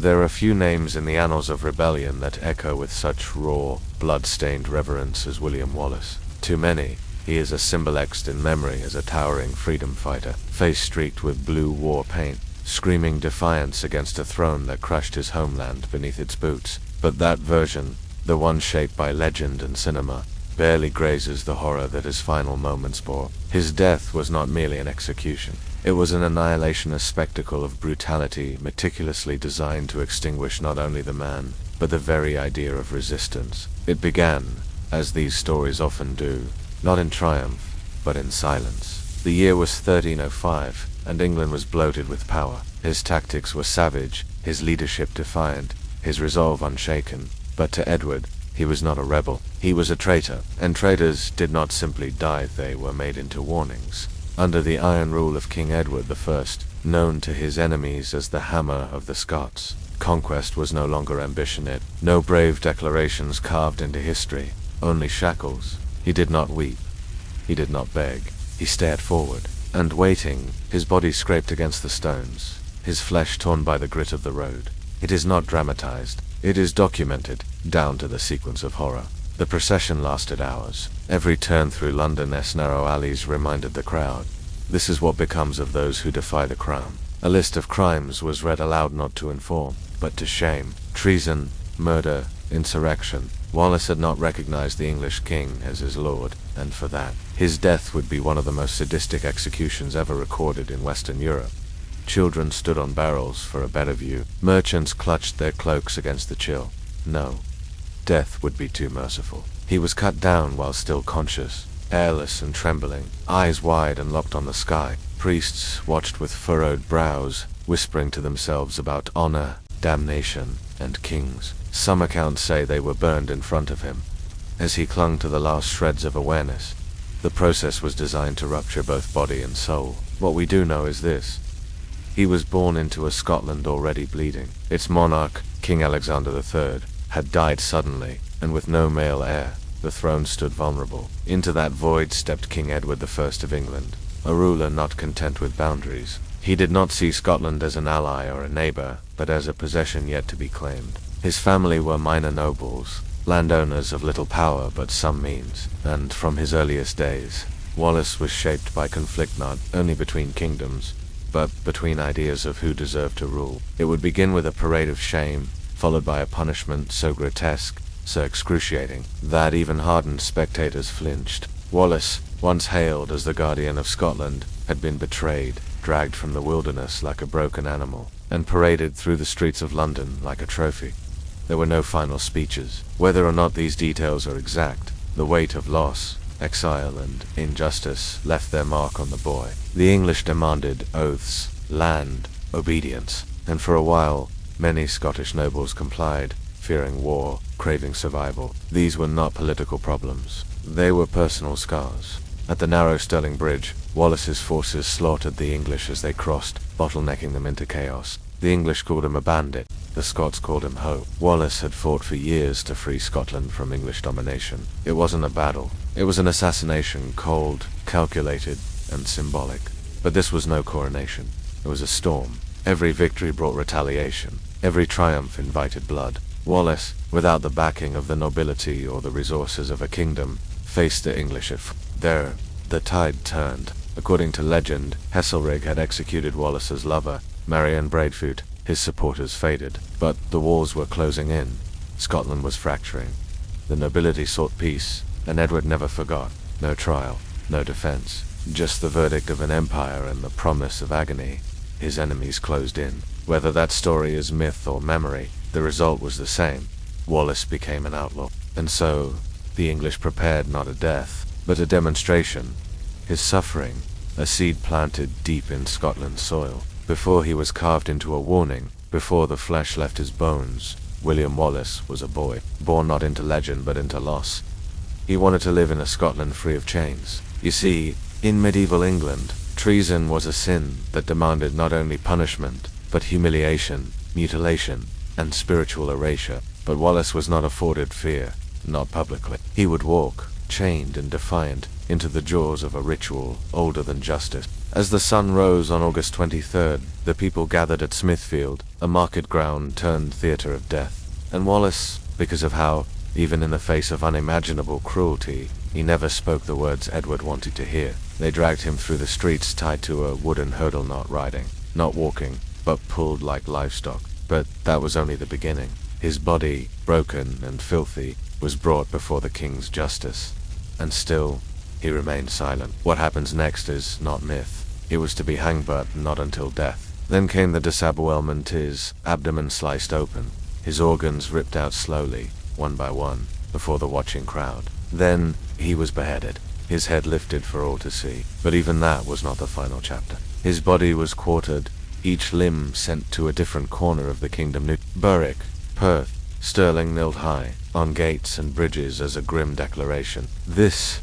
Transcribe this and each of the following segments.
There are few names in the annals of rebellion that echo with such raw, blood-stained reverence as William Wallace. Too many. He is a symbol etched in memory as a towering freedom fighter, face streaked with blue war paint, screaming defiance against a throne that crushed his homeland beneath its boots. But that version, the one shaped by legend and cinema, barely grazes the horror that his final moments bore. His death was not merely an execution. It was an annihilationist spectacle of brutality meticulously designed to extinguish not only the man, but the very idea of resistance. It began, as these stories often do, not in triumph, but in silence. The year was 1305, and England was bloated with power. His tactics were savage, his leadership defiant, his resolve unshaken. But to Edward, he was not a rebel. He was a traitor, and traitors did not simply die, they were made into warnings. Under the iron rule of King Edward I, known to his enemies as the Hammer of the Scots, conquest was no longer ambition. No brave declarations carved into history, only shackles. He did not weep. He did not beg. He stared forward, and waiting, his body scraped against the stones, his flesh torn by the grit of the road. It is not dramatized. It is documented, down to the sequence of horror. The procession lasted hours. Every turn through London's narrow alleys reminded the crowd. This is what becomes of those who defy the crown. A list of crimes was read aloud, not to inform, but to shame. Treason, murder, insurrection. Wallace had not recognized the English king as his lord, and for that, his death would be one of the most sadistic executions ever recorded in Western Europe. Children stood on barrels for a better view. Merchants clutched their cloaks against the chill. No, death would be too merciful. He was cut down while still conscious, airless and trembling, eyes wide and locked on the sky. Priests watched with furrowed brows, whispering to themselves about honor, damnation, and kings. Some accounts say they were burned in front of him, as he clung to the last shreds of awareness. The process was designed to rupture both body and soul. What we do know is this: he was born into a Scotland already bleeding. Its monarch, King Alexander III, had died suddenly, and with no male heir, the throne stood vulnerable. Into that void stepped King Edward I of England, a ruler not content with boundaries. He did not see Scotland as an ally or a neighbor, but as a possession yet to be claimed. His family were minor nobles, landowners of little power but some means, and from his earliest days, Wallace was shaped by conflict not only between kingdoms, but between ideas of who deserved to rule. It would begin with a parade of shame, followed by a punishment so grotesque, so excruciating, that even hardened spectators flinched. Wallace, once hailed as the guardian of Scotland, had been betrayed, dragged from the wilderness like a broken animal, and paraded through the streets of London like a trophy. There were no final speeches. Whether or not these details are exact, the weight of loss, exile, and injustice left their mark on the boy. The English demanded oaths, land, obedience, and for a while, many Scottish nobles complied, fearing war, craving survival. These were not political problems. They were personal scars. At the narrow Stirling Bridge, Wallace's forces slaughtered the English as they crossed, bottlenecking them into chaos. The English called him a bandit. The Scots called him Ho. Wallace had fought for years to free Scotland from English domination. It wasn't a battle. It was an assassination, cold, calculated, and symbolic. But this was no coronation. It was a storm. Every victory brought retaliation. Every triumph invited blood. Wallace, without the backing of the nobility or the resources of a kingdom, faced the English there. The tide turned. According to legend, Heselrig had executed Wallace's lover, Marianne Braveheart. His supporters faded, but the walls were closing in. Scotland was fracturing. The nobility sought peace, and Edward never forgot. No trial, no defense, just the verdict of an empire and the promise of agony. His enemies closed in. Whether that story is myth or memory, the result was the same. Wallace became an outlaw. And so, the English prepared not a death, but a demonstration. His suffering, a seed planted deep in Scotland's soil. Before he was carved into a warning, before the flesh left his bones, William Wallace was a boy, born not into legend but into loss. He wanted to live in a Scotland free of chains. You see, in medieval England, treason was a sin that demanded not only punishment, but humiliation, mutilation, and spiritual erasure. But Wallace was not afforded fear, not publicly. He would walk, chained and defiant, into the jaws of a ritual older than justice. As the sun rose on August 23rd, the people gathered at Smithfield, a market ground turned theatre of death. And Wallace, because of how, even in the face of unimaginable cruelty, he never spoke the words Edward wanted to hear, they dragged him through the streets tied to a wooden hurdle, not riding, not walking, but pulled like livestock. But that was only the beginning. His body, broken and filthy, was brought before the king's justice. And still, he remained silent. What happens next is not myth. It was to be hanged, but not until death. Then came the disablement, his abdomen sliced open, his organs ripped out slowly, one by one, before the watching crowd. Then, he was beheaded, his head lifted for all to see. But even that was not the final chapter. His body was quartered, each limb sent to a different corner of the kingdom. Berwick, Perth, Stirling knelt high, on gates and bridges as a grim declaration. This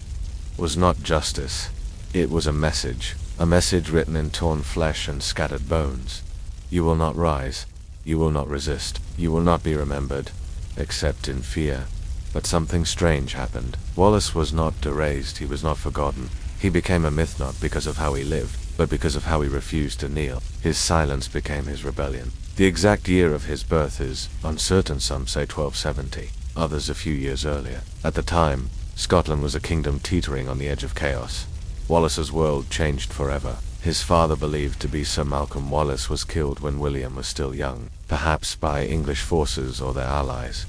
was not justice. It was a message written in torn flesh and scattered bones. You will not rise. You will not resist. You will not be remembered, except in fear. But something strange happened. Wallace was not erased. He was not forgotten. He became a myth not because of how he lived, but because of how he refused to kneel. His silence became his rebellion. The exact year of his birth is uncertain. Some say 1270, others a few years earlier. At the time, Scotland was a kingdom teetering on the edge of chaos. Wallace's world changed forever. His father, believed to be Sir Malcolm Wallace, was killed when William was still young, perhaps by English forces or their allies.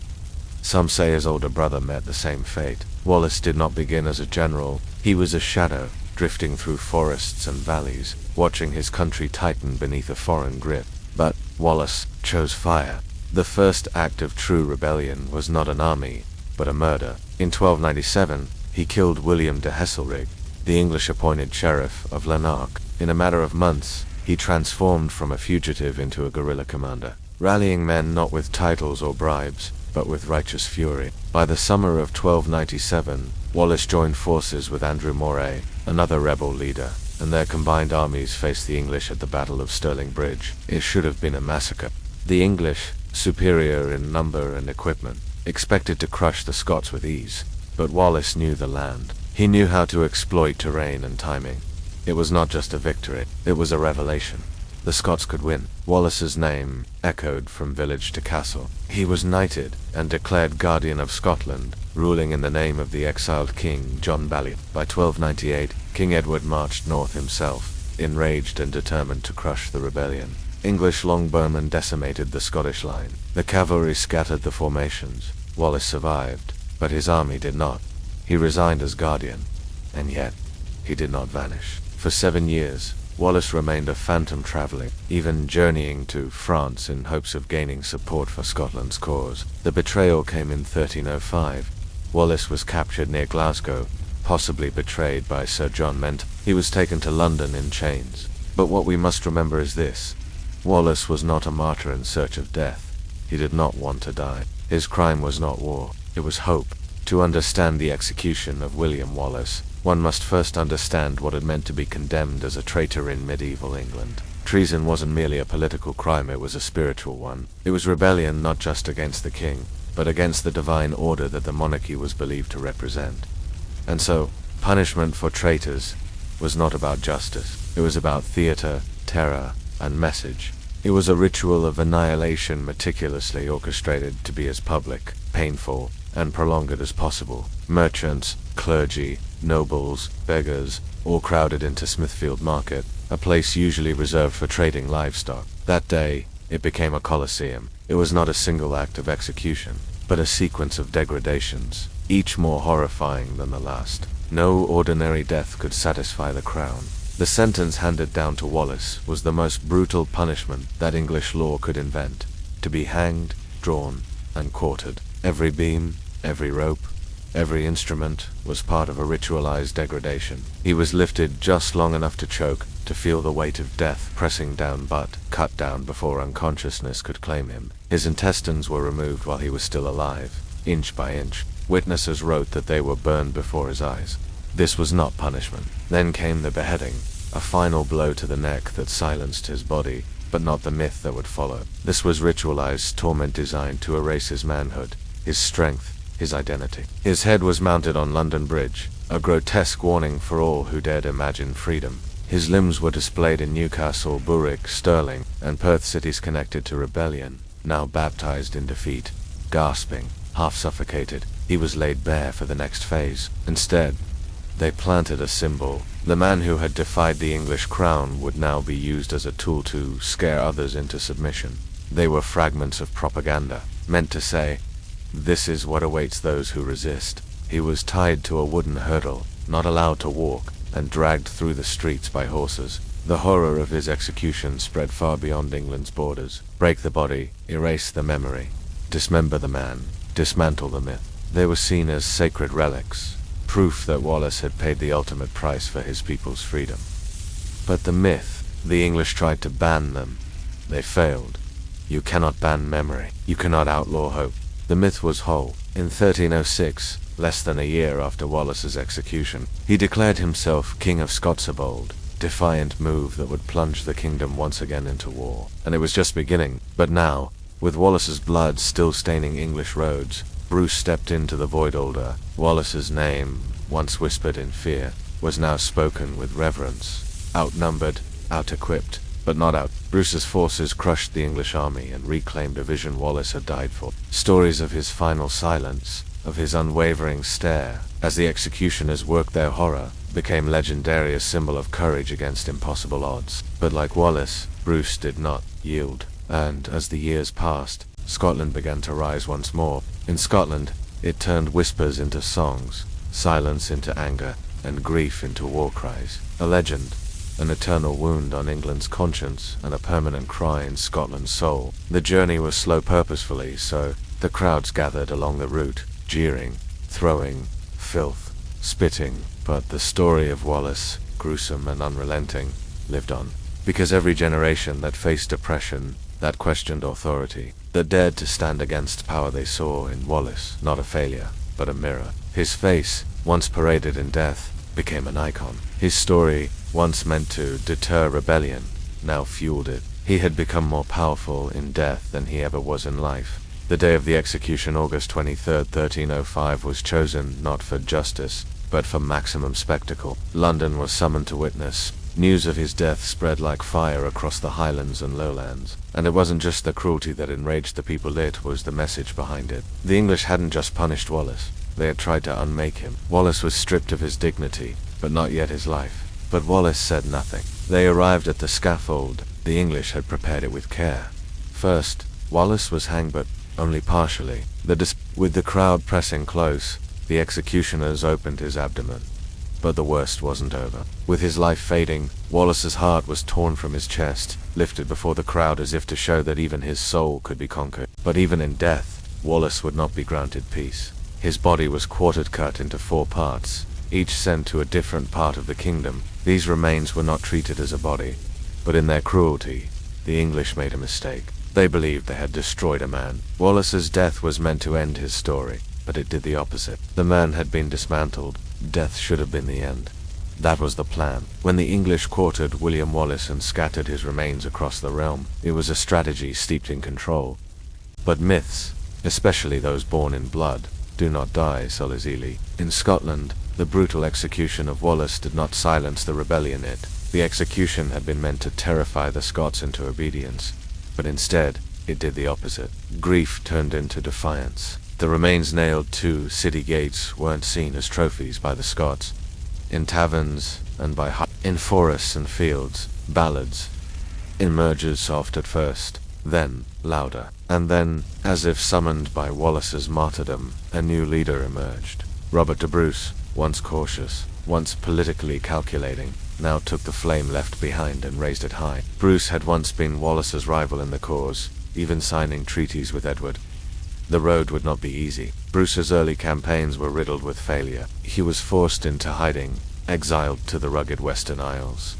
Some say his older brother met the same fate. Wallace did not begin as a general. He was a shadow, drifting through forests and valleys, watching his country tighten beneath a foreign grip. But Wallace chose fire. The first act of true rebellion was not an army, but a murder. In 1297, he killed William de Heselrigge, the English-appointed sheriff of Lanark. In a matter of months, he transformed from a fugitive into a guerrilla commander, rallying men not with titles or bribes, but with righteous fury. By the summer of 1297, Wallace joined forces with Andrew Moray, another rebel leader, and their combined armies faced the English at the Battle of Stirling Bridge. It should have been a massacre. The English, superior in number and equipment, expected to crush the Scots with ease. But Wallace knew the land. He knew how to exploit terrain and timing. It was not just a victory, it was a revelation. The Scots could win. Wallace's name echoed from village to castle. He was knighted and declared Guardian of Scotland, ruling in the name of the exiled King John Balliol. By 1298, King Edward marched north himself, enraged and determined to crush the rebellion. English longbowmen decimated the Scottish line. The cavalry scattered the formations. Wallace survived, but his army did not. He resigned as Guardian, and yet, he did not vanish. For 7 years, Wallace remained a phantom traveling, even journeying to France in hopes of gaining support for Scotland's cause. The betrayal came in 1305. Wallace was captured near Glasgow, possibly betrayed by Sir John Menton. He was taken to London in chains. But what we must remember is this. Wallace was not a martyr in search of death. He did not want to die. His crime was not war, it was hope. To understand the execution of William Wallace, one must first understand what it meant to be condemned as a traitor in medieval England. Treason wasn't merely a political crime, it was a spiritual one. It was rebellion not just against the king, but against the divine order that the monarchy was believed to represent. And so, punishment for traitors was not about justice. It was about theater, terror, and message. It was a ritual of annihilation meticulously orchestrated to be as public, painful, and prolonged as possible. Merchants, clergy, nobles, beggars, all crowded into Smithfield Market, a place usually reserved for trading livestock. That day, it became a colosseum. It was not a single act of execution, but a sequence of degradations, each more horrifying than the last. No ordinary death could satisfy the crown. The sentence handed down to Wallace was the most brutal punishment that English law could invent: to be hanged, drawn, and quartered. Every beam, every rope, every instrument was part of a ritualized degradation. He was lifted just long enough to choke, to feel the weight of death pressing down, but cut down before unconsciousness could claim him. His intestines were removed while he was still alive, inch by inch. Witnesses wrote that they were burned before his eyes. This was not punishment. Then came the beheading, a final blow to the neck that silenced his body, but not the myth that would follow. This was ritualized torment designed to erase his manhood, his strength, his identity. His head was mounted on London Bridge, a grotesque warning for all who dared imagine freedom. His limbs were displayed in Newcastle, Berwick, Stirling, and Perth cities connected to rebellion, now baptized in defeat. Gasping, half suffocated, he was laid bare for the next phase. Instead, they planted a symbol. The man who had defied the English crown would now be used as a tool to scare others into submission. They were fragments of propaganda, meant to say, "This is what awaits those who resist." He was tied to a wooden hurdle, not allowed to walk, and dragged through the streets by horses. The horror of his execution spread far beyond England's borders. Break the body, erase the memory, dismember the man, dismantle the myth. They were seen as sacred relics, proof that Wallace had paid the ultimate price for his people's freedom. But the myth, the English tried to ban them. They failed. You cannot ban memory. You cannot outlaw hope. The myth was whole. In 1306, less than a year after Wallace's execution, he declared himself King of Scots of old, defiant move that would plunge the kingdom once again into war. And it was just beginning. But now, with Wallace's blood still staining English roads, Bruce stepped into the void older. Wallace's name, once whispered in fear, was now spoken with reverence. Outnumbered, out-equipped, but not out. Bruce's forces crushed the English army and reclaimed a vision Wallace had died for. Stories of his final silence, of his unwavering stare, as the executioners worked their horror, became legendary, a symbol of courage against impossible odds. But like Wallace, Bruce did not yield. And as the years passed, Scotland began to rise once more. In Scotland, it turned whispers into songs, silence into anger, and grief into war cries. A legend, an eternal wound on England's conscience, and a permanent cry in Scotland's soul. The journey was slow purposefully, so the crowds gathered along the route, jeering, throwing filth, spitting, but the story of Wallace, gruesome and unrelenting, lived on. Because every generation that faced oppression, that questioned authority, that dared to stand against power, they saw in Wallace not a failure, but a mirror. His face, once paraded in death, became an icon. His story, once meant to deter rebellion, now fueled it. He had become more powerful in death than he ever was in life. The day of the execution, August 23rd, 1305, was chosen not for justice, but for maximum spectacle. London was summoned to witness. News of his death spread like fire across the Highlands and Lowlands. And it wasn't just the cruelty that enraged the people, it was the message behind it. The English hadn't just punished Wallace, they had tried to unmake him. Wallace was stripped of his dignity, but not yet his life. But Wallace said nothing. They arrived at the scaffold. The English had prepared it with care. First, Wallace was hanged, but only partially. With the crowd pressing close, the executioners opened his abdomen. But the worst wasn't over. With his life fading, Wallace's heart was torn from his chest, lifted before the crowd as if to show that even his soul could be conquered. But even in death, Wallace would not be granted peace. His body was cut into 4 parts, each sent to a different part of the kingdom. These remains were not treated as a body, but in their cruelty, the English made a mistake. They believed they had destroyed a man. Wallace's death was meant to end his story, but it did the opposite. The man had been dismantled. Death should have been the end. That was the plan. When the English quartered William Wallace and scattered his remains across the realm, it was a strategy steeped in control. But myths, especially those born in blood, do not die so easily. In Scotland, the brutal execution of Wallace did not silence the rebellion. The execution had been meant to terrify the Scots into obedience, but instead, it did the opposite. Grief turned into defiance. The remains nailed to city gates weren't seen as trophies by the Scots. In taverns and in forests and fields, ballads emerged soft at first, then louder. And then, as if summoned by Wallace's martyrdom, a new leader emerged. Robert de Bruce, once cautious, once politically calculating, now took the flame left behind and raised it high. Bruce had once been Wallace's rival in the cause, even signing treaties with Edward. The road would not be easy. Bruce's early campaigns were riddled with failure. He was forced into hiding, exiled to the rugged Western Isles.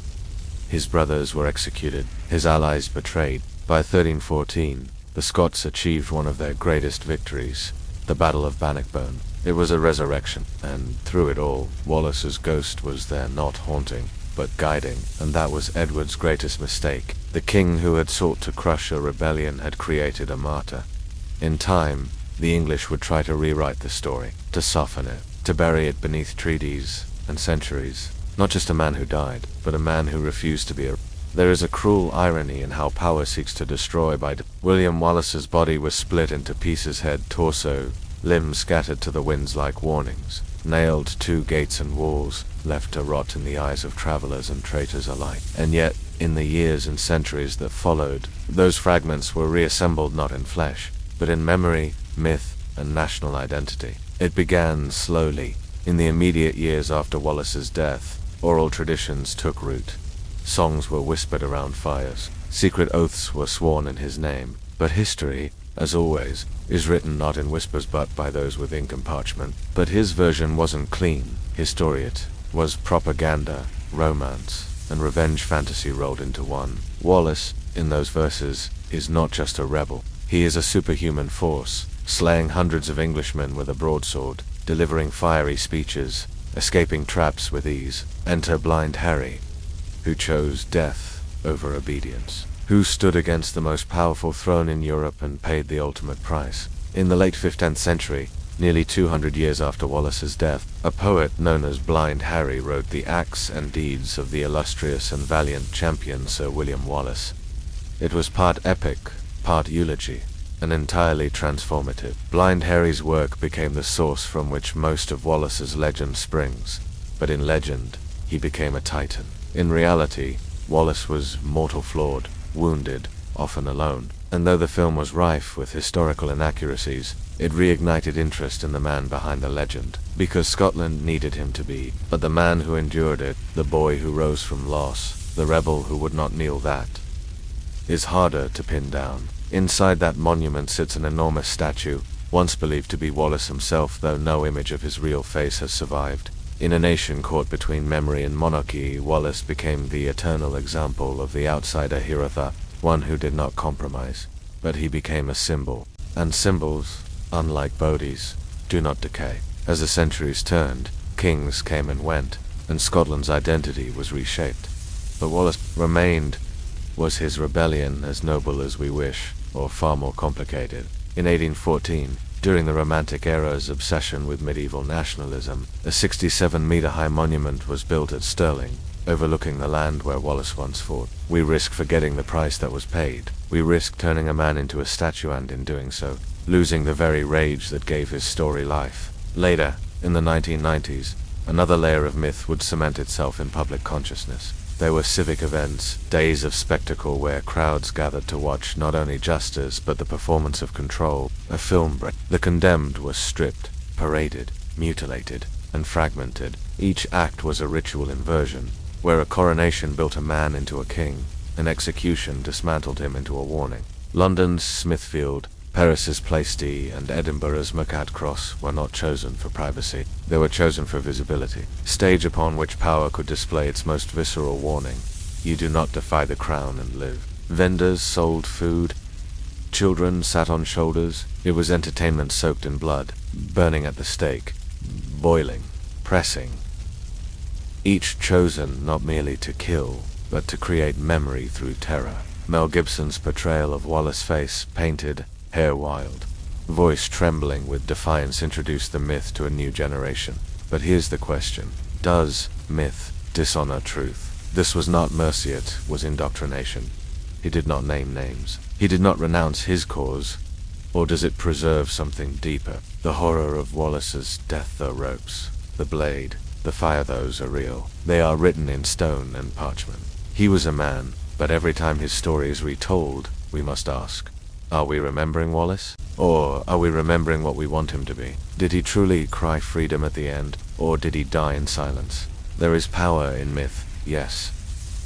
His brothers were executed, his allies betrayed. By 1314, the Scots achieved one of their greatest victories, the Battle of Bannockburn. It was a resurrection, and through it all, Wallace's ghost was there, not haunting, but guiding, and that was Edward's greatest mistake. The king who had sought to crush a rebellion had created a martyr. In time, the English would try to rewrite the story, to soften it, to bury it beneath treaties and centuries. Not just a man who died, but a man who refused to be a... There is a cruel irony in how power seeks to destroy by... William Wallace's body was split into pieces, head, torso, limbs scattered to the winds like warnings, nailed to gates and walls, left to rot in the eyes of travelers and traitors alike. And yet, in the years and centuries that followed, those fragments were reassembled not in flesh, but in memory, myth, and national identity. It began slowly. In the immediate years after Wallace's death, oral traditions took root. Songs were whispered around fires. Secret oaths were sworn in his name. But history, as always, is written not in whispers but by those with ink and parchment. But his version wasn't clean. His story, it was propaganda, romance, and revenge fantasy rolled into one. Wallace, in those verses, is not just a rebel. He is a superhuman force, slaying hundreds of Englishmen with a broadsword, delivering fiery speeches, escaping traps with ease. Enter Blind Harry, who chose death over obedience, who stood against the most powerful throne in Europe and paid the ultimate price. In the late 15th century, nearly 200 years after Wallace's death, a poet known as Blind Harry wrote the acts and deeds of the illustrious and valiant champion Sir William Wallace. It was part epic, part eulogy, and entirely transformative. Blind Harry's work became the source from which most of Wallace's legend springs, but in legend, he became a titan. In reality, Wallace was mortal flawed, wounded, often alone, and though the film was rife with historical inaccuracies, it reignited interest in the man behind the legend, because Scotland needed him to be. But the man who endured it, the boy who rose from loss, the rebel who would not kneel, that is harder to pin down. Inside that monument sits an enormous statue, once believed to be Wallace himself, though no image of his real face has survived. In a nation caught between memory and monarchy, Wallace became the eternal example of the outsider hero, one who did not compromise. But he became a symbol, and symbols, unlike bodies, do not decay. As the centuries turned, kings came and went, and Scotland's identity was reshaped. But Wallace remained. Was his rebellion as noble as we wish, or far more complicated? In 1814, during the Romantic era's obsession with medieval nationalism, a 67-meter-high monument was built at Stirling, overlooking the land where Wallace once fought. We risk forgetting the price that was paid. We risk turning a man into a statue and, in doing so, losing the very rage that gave his story life. Later, in the 1990s, another layer of myth would cement itself in public consciousness. There were civic events, days of spectacle where crowds gathered to watch not only justice but the performance of control, a film break. The condemned were stripped, paraded, mutilated, and fragmented. Each act was a ritual inversion, where a coronation built a man into a king, an execution dismantled him into a warning. London's Smithfield, Paris's Place D, and Edinburgh's Mercat Cross were not chosen for privacy. They were chosen for visibility. Stage upon which power could display its most visceral warning. You do not defy the crown and live. Vendors sold food. Children sat on shoulders. It was entertainment soaked in blood, burning at the stake, boiling, pressing. Each chosen not merely to kill, but to create memory through terror. Mel Gibson's portrayal of Wallace's face, painted, hair wild, voice trembling with defiance, introduced the myth to a new generation. But here's the question. Does myth dishonor truth? This was not mercy, it was indoctrination. He did not name names. He did not renounce his cause. Or does it preserve something deeper? The horror of Wallace's death, the ropes, the blade, the fire, those are real. They are written in stone and parchment. He was a man, but every time his story is retold, we must ask, are we remembering Wallace? Or are we remembering what we want him to be? Did he truly cry freedom at the end, or did he die in silence? There is power in myth, yes,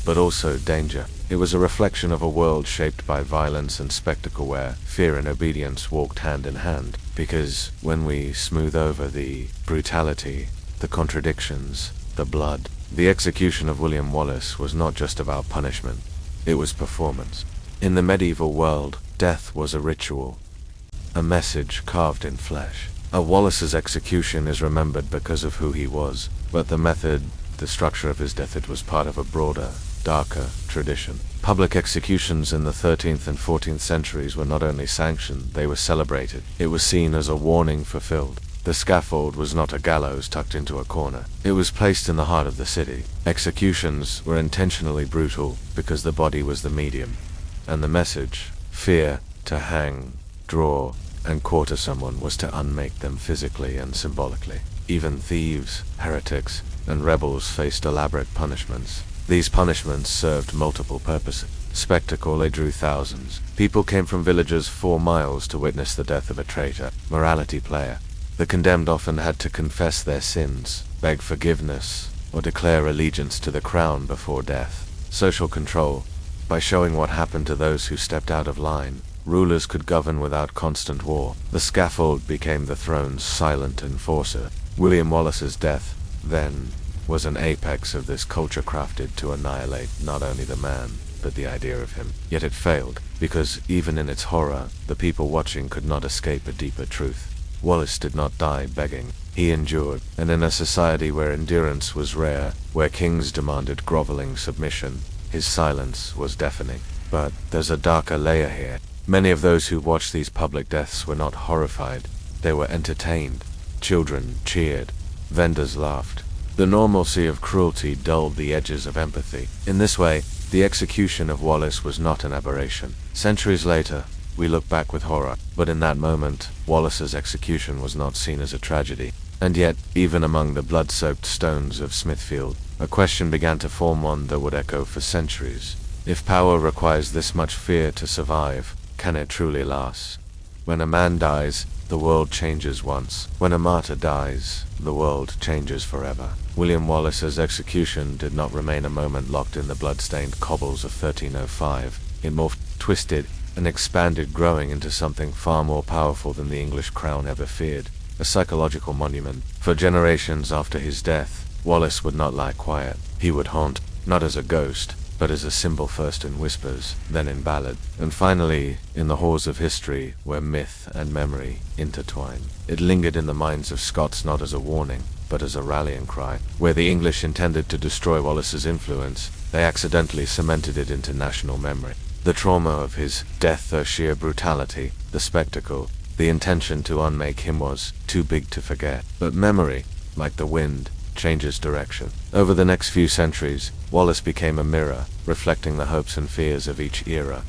but also danger. It was a reflection of a world shaped by violence and spectacle where fear and obedience walked hand in hand. Because when we smooth over the brutality, the contradictions, the blood, the execution of William Wallace was not just about punishment, it was performance. In the medieval world, death was a ritual, a message carved in flesh. A Wallace's execution is remembered because of who he was, but the method, the structure of his death, it was part of a broader, darker tradition. Public executions in the 13th and 14th centuries were not only sanctioned, they were celebrated. It was seen as a warning fulfilled. The scaffold was not a gallows tucked into a corner. It was placed in the heart of the city. Executions were intentionally brutal because the body was the medium. And the message, fear, to hang, draw, and quarter someone, was to unmake them physically and symbolically. Even thieves, heretics, and rebels faced elaborate punishments. These punishments served multiple purposes. Spectacle, they drew thousands. People came from villages 4 miles to witness the death of a traitor. Morality player. The condemned often had to confess their sins, beg forgiveness, or declare allegiance to the crown before death. Social control. By showing what happened to those who stepped out of line, rulers could govern without constant war. The scaffold became the throne's silent enforcer. William Wallace's death, then, was an apex of this culture crafted to annihilate not only the man, but the idea of him. Yet it failed, because even in its horror, the people watching could not escape a deeper truth. Wallace did not die begging. He endured, and in a society where endurance was rare, where kings demanded groveling submission, his silence was deafening. But there's a darker layer here. Many of those who watched these public deaths were not horrified. They were entertained. Children cheered. Vendors laughed. The normalcy of cruelty dulled the edges of empathy. In this way, the execution of Wallace was not an aberration. Centuries later, we look back with horror, but in that moment, Wallace's execution was not seen as a tragedy. And yet, even among the blood-soaked stones of Smithfield, a question began to form, one that would echo for centuries. If power requires this much fear to survive, can it truly last? When a man dies, the world changes once. When a martyr dies, the world changes forever. William Wallace's execution did not remain a moment locked in the blood-stained cobbles of 1305. It morphed, twisted, and expanded, growing into something far more powerful than the English crown ever feared. A psychological monument. For generations after his death, Wallace would not lie quiet. He would haunt, not as a ghost, but as a symbol, first in whispers, then in ballad, and finally in the halls of history where myth and memory intertwine. It lingered in the minds of Scots not as a warning, but as a rallying cry. Where the English intended to destroy Wallace's influence, they accidentally cemented it into national memory. The trauma of his death, the sheer brutality, the spectacle, the intention to unmake him was too big to forget. But memory, like the wind, changes direction. Over the next few centuries, Wallace became a mirror, reflecting the hopes and fears of each era.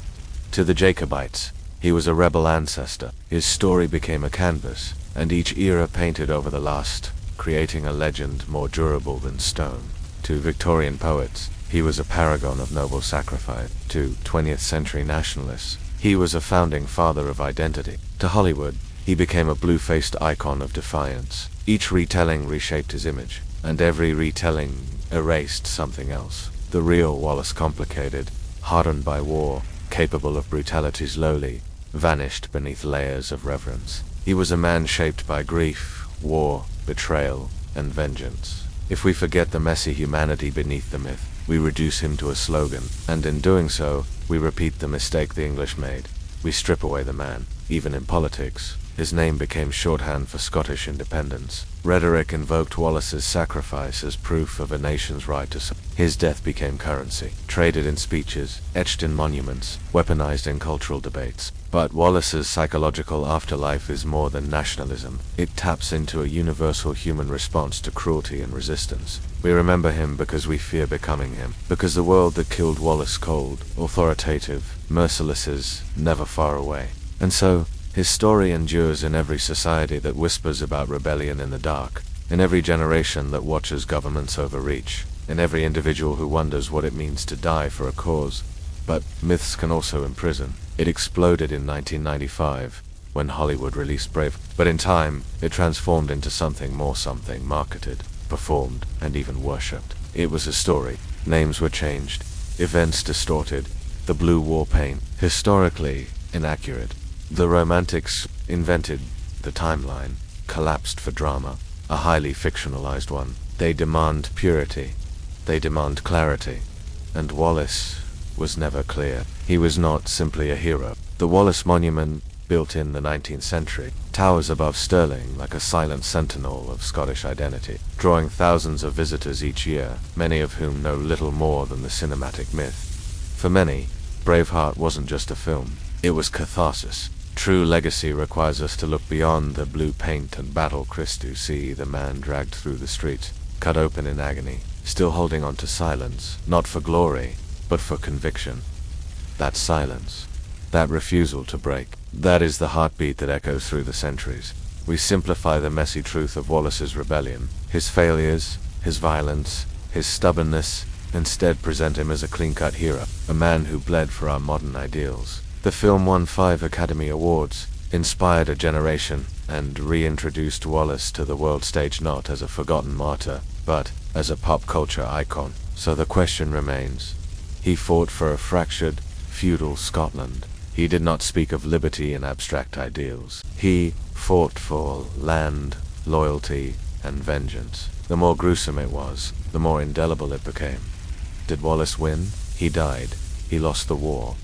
To the Jacobites, he was a rebel ancestor. His story became a canvas, and each era painted over the last, creating a legend more durable than stone. To Victorian poets, he was a paragon of noble sacrifice. To 20th century nationalists, he was a founding father of identity. To Hollywood, he became a blue-faced icon of defiance. Each retelling reshaped his image, and every retelling erased something else. The real Wallace, complicated, hardened by war, capable of brutality, slowly vanished beneath layers of reverence. He was a man shaped by grief, war, betrayal, and vengeance. If we forget the messy humanity beneath the myth, we reduce him to a slogan, and in doing so, we repeat the mistake the English made. We strip away the man. Even in politics, his name became shorthand for Scottish independence. Rhetoric invoked Wallace's sacrifice as proof of a nation's right to survive. His death became currency, traded in speeches, etched in monuments, weaponized in cultural debates. But Wallace's psychological afterlife is more than nationalism. It taps into a universal human response to cruelty and resistance. We remember him because we fear becoming him, because the world that killed Wallace cold, authoritative, merciless is never far away. And so, his story endures in every society that whispers about rebellion in the dark, in every generation that watches governments overreach, in every individual who wonders what it means to die for a cause. But myths can also imprison. It exploded in 1995, when Hollywood released Braveheart. But in time, it transformed into something more, something marketed, performed, and even worshipped. It was a story. Names were changed, events distorted, the blue war paint historically inaccurate. The Romantics invented the timeline, collapsed for drama, a highly fictionalized one. They demand purity, they demand clarity, and Wallace was never clear. He was not simply a hero. The Wallace Monument, built in the 19th century, towers above Stirling like a silent sentinel of Scottish identity, drawing thousands of visitors each year, many of whom know little more than the cinematic myth. For many, Braveheart wasn't just a film, it was catharsis. True legacy requires us to look beyond the blue paint and battle cry to see the man dragged through the streets, cut open in agony, still holding on to silence, not for glory, but for conviction. That silence, that refusal to break, that is the heartbeat that echoes through the centuries. We simplify the messy truth of Wallace's rebellion, his failures, his violence, his stubbornness, instead present him as a clean-cut hero, a man who bled for our modern ideals. The film won 5 Academy Awards, inspired a generation, and reintroduced Wallace to the world stage not as a forgotten martyr, but as a pop culture icon. So the question remains. He fought for a fractured, feudal Scotland. He did not speak of liberty and abstract ideals. He fought for land, loyalty, and vengeance. The more gruesome it was, the more indelible it became. Did Wallace win? He died. He lost the war.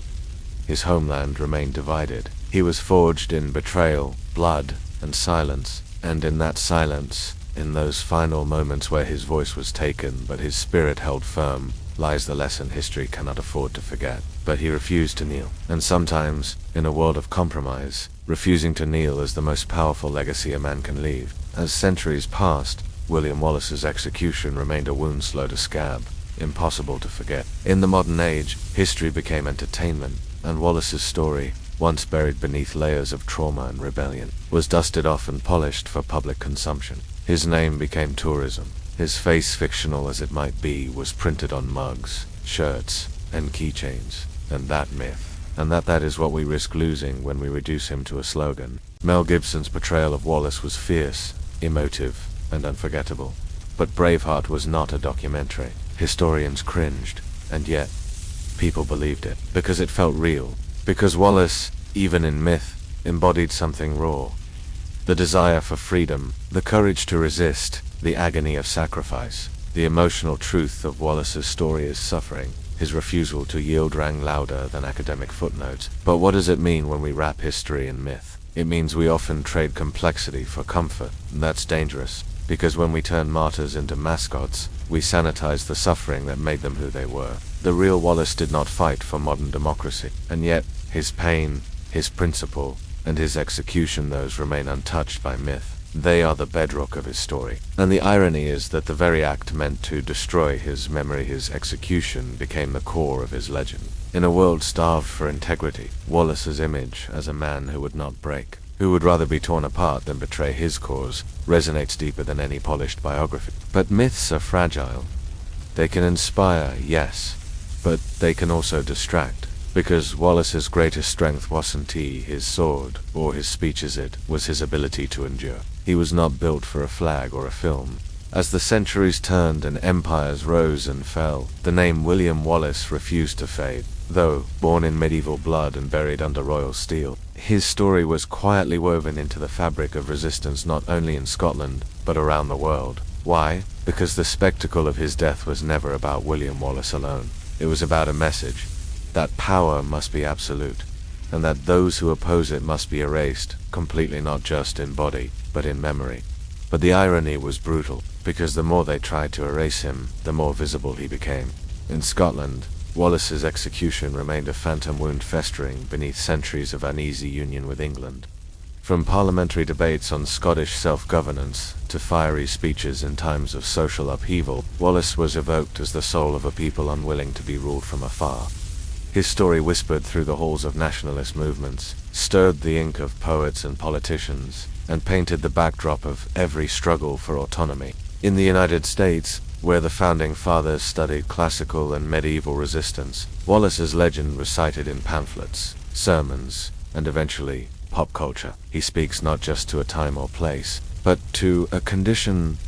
His homeland remained divided. He was forged in betrayal, blood, and silence, and in that silence, in those final moments where his voice was taken but his spirit held firm, lies the lesson history cannot afford to forget. But he refused to kneel, and sometimes, in a world of compromise, refusing to kneel is the most powerful legacy a man can leave. As centuries passed, William Wallace's execution remained a wound slow to scab, impossible to forget. In the modern age, history became entertainment, and Wallace's story, once buried beneath layers of trauma and rebellion, was dusted off and polished for public consumption. His name became tourism. His face, fictional as it might be, was printed on mugs, shirts, and keychains. And that myth, and that is what we risk losing when we reduce him to a slogan. Mel Gibson's portrayal of Wallace was fierce, emotive, and unforgettable. But Braveheart was not a documentary. Historians cringed, and yet people believed it, because it felt real, because Wallace, even in myth, embodied something raw. The desire for freedom, the courage to resist, the agony of sacrifice. The emotional truth of Wallace's story is suffering. His refusal to yield rang louder than academic footnotes. But what does it mean when we wrap history in myth? It means we often trade complexity for comfort, and that's dangerous, because when we turn martyrs into mascots, we sanitize the suffering that made them who they were. The real Wallace did not fight for modern democracy, and yet his pain, his principle, and his execution, those remain untouched by myth. They are the bedrock of his story. And the irony is that the very act meant to destroy his memory, his execution, became the core of his legend. In a world starved for integrity, Wallace's image as a man who would not break, who would rather be torn apart than betray his cause, resonates deeper than any polished biography. But myths are fragile. They can inspire, yes, but they can also distract. Because Wallace's greatest strength wasn't his sword, or his speech as it was his ability to endure. He was not built for a flag or a film. As the centuries turned and empires rose and fell, the name William Wallace refused to fade. Though born in medieval blood and buried under royal steel, his story was quietly woven into the fabric of resistance not only in Scotland, but around the world. Why? Because the spectacle of his death was never about William Wallace alone. It was about a message. That power must be absolute, and that those who oppose it must be erased, completely, not just in body, but in memory. But the irony was brutal, because the more they tried to erase him, the more visible he became. In Scotland, Wallace's execution remained a phantom wound festering beneath centuries of uneasy union with England. From parliamentary debates on Scottish self-governance to fiery speeches in times of social upheaval, Wallace was evoked as the soul of a people unwilling to be ruled from afar. His story whispered through the halls of nationalist movements, stirred the ink of poets and politicians, and painted the backdrop of every struggle for autonomy. In the United States, where the Founding Fathers studied classical and medieval resistance, Wallace's legend was cited in pamphlets, sermons, and eventually pop culture. He speaks not just to a time or place, but to a condition,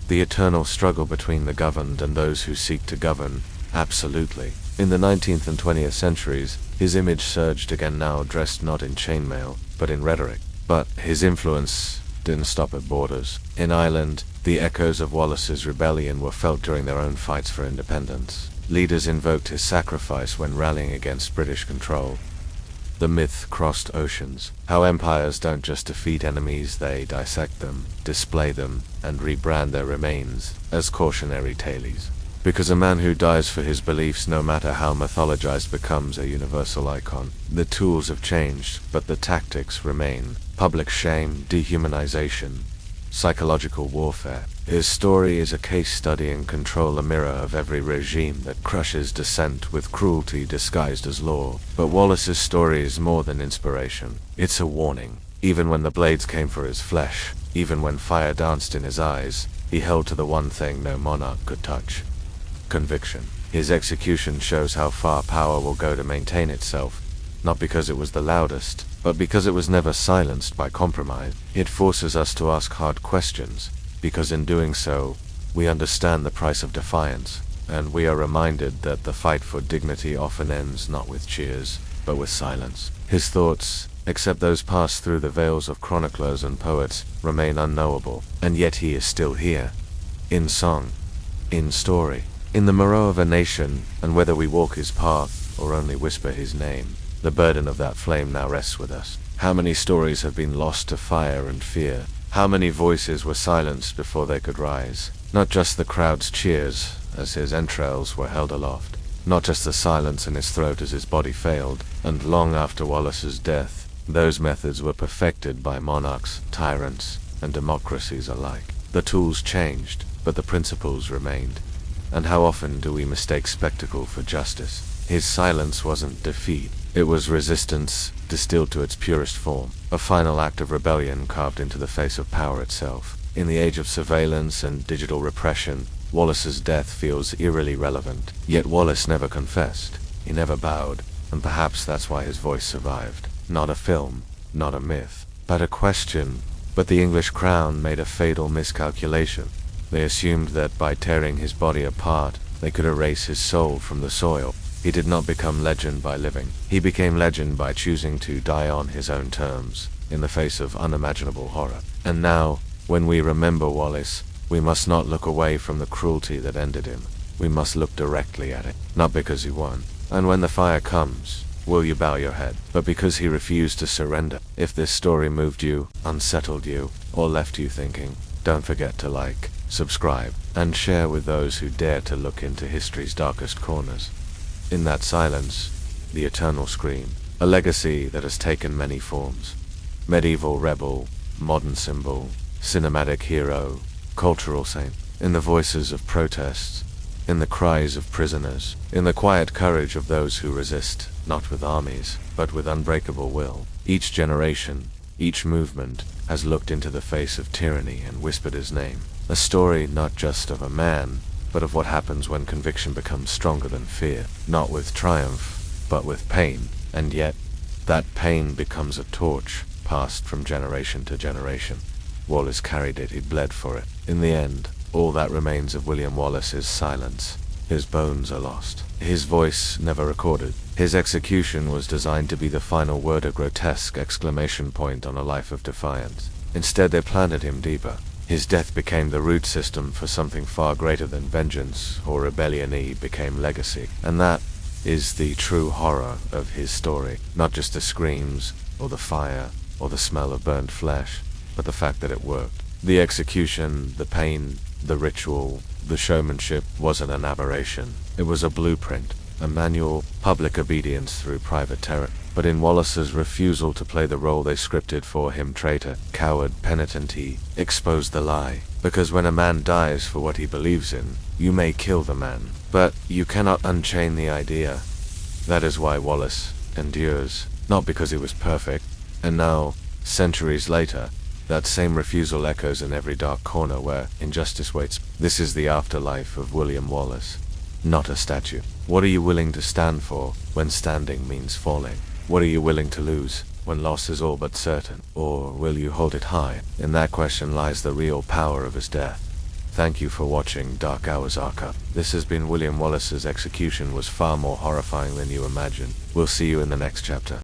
the eternal struggle between the governed and those who seek to govern, absolutely. In the 19th and 20th centuries, his image surged again, now dressed not in chainmail, but in rhetoric. But his influence didn't stop at borders. In Ireland, the echoes of Wallace's rebellion were felt during their own fights for independence. Leaders invoked his sacrifice when rallying against British control. The myth crossed oceans. How empires don't just defeat enemies, they dissect them, display them, and rebrand their remains as cautionary tales. Because a man who dies for his beliefs, no matter how mythologized, becomes a universal icon. The tools have changed, but the tactics remain. Public shame, dehumanization, psychological warfare. His story is a case study in control, a mirror of every regime that crushes dissent with cruelty disguised as law. But Wallace's story is more than inspiration. It's a warning. Even when the blades came for his flesh, even when fire danced in his eyes, he held to the one thing no monarch could touch: conviction. His execution shows how far power will go to maintain itself, not because it was the loudest, but because it was never silenced by compromise. It forces us to ask hard questions, because in doing so, we understand the price of defiance, and we are reminded that the fight for dignity often ends not with cheers, but with silence. His thoughts, except those passed through the veils of chroniclers and poets, remain unknowable, and yet he is still here. In song, in story, in the marrow of a nation, and whether we walk his path or only whisper his name, the burden of that flame now rests with us. How many stories have been lost to fire and fear? How many voices were silenced before they could rise? Not just the crowd's cheers as his entrails were held aloft, not just the silence in his throat as his body failed, and long after Wallace's death, those methods were perfected by monarchs, tyrants, and democracies alike. The tools changed, but the principles remained. And how often do we mistake spectacle for justice? His silence wasn't defeat. It was resistance distilled to its purest form, a final act of rebellion carved into the face of power itself. In the age of surveillance and digital repression, Wallace's death feels eerily relevant. Yet Wallace never confessed. He never bowed, and perhaps that's why his voice survived. Not a film, not a myth, but a question. But the English crown made a fatal miscalculation. They assumed that by tearing his body apart, they could erase his soul from the soil. He did not become legend by living. He became legend by choosing to die on his own terms, in the face of unimaginable horror. And now, when we remember Wallace, we must not look away from the cruelty that ended him. We must look directly at it, not because he won. And when the fire comes, will you bow your head? But because he refused to surrender. If this story moved you, unsettled you, or left you thinking, don't forget to like, subscribe, and share with those who dare to look into history's darkest corners. In that silence, the eternal scream, a legacy that has taken many forms. Medieval rebel, modern symbol, cinematic hero, cultural saint. In the voices of protests, in the cries of prisoners, in the quiet courage of those who resist, not with armies, but with unbreakable will. Each generation, each movement, has looked into the face of tyranny and whispered his name. A story not just of a man, but of what happens when conviction becomes stronger than fear. Not with triumph, but with pain. And yet, that pain becomes a torch, passed from generation to generation. Wallace carried it, he bled for it. In the end, all that remains of William Wallace is silence. His bones are lost. His voice never recorded. His execution was designed to be the final word, a grotesque exclamation point on a life of defiance. Instead, they planted him deeper. His death became the root system for something far greater than vengeance or rebellion. He became legacy. And that is the true horror of his story. Not just the screams, or the fire, or the smell of burnt flesh, but the fact that it worked. The execution, the pain, the ritual, the showmanship wasn't an aberration. It was a blueprint, a manual, public obedience through private terror. But in Wallace's refusal to play the role they scripted for him, traitor, coward, penitent, he exposed the lie. Because when a man dies for what he believes in, you may kill the man, but you cannot unchain the idea. That is why Wallace endures, not because he was perfect. And now, centuries later, that same refusal echoes in every dark corner where injustice waits. This is the afterlife of William Wallace, not a statue. What are you willing to stand for when standing means falling? What are you willing to lose when loss is all but certain? Or will you hold it high? In that question lies the real power of his death. Thank you for watching Dark Hours Archive. This has been William Wallace's execution was far more horrifying than you imagine. We'll see you in the next chapter.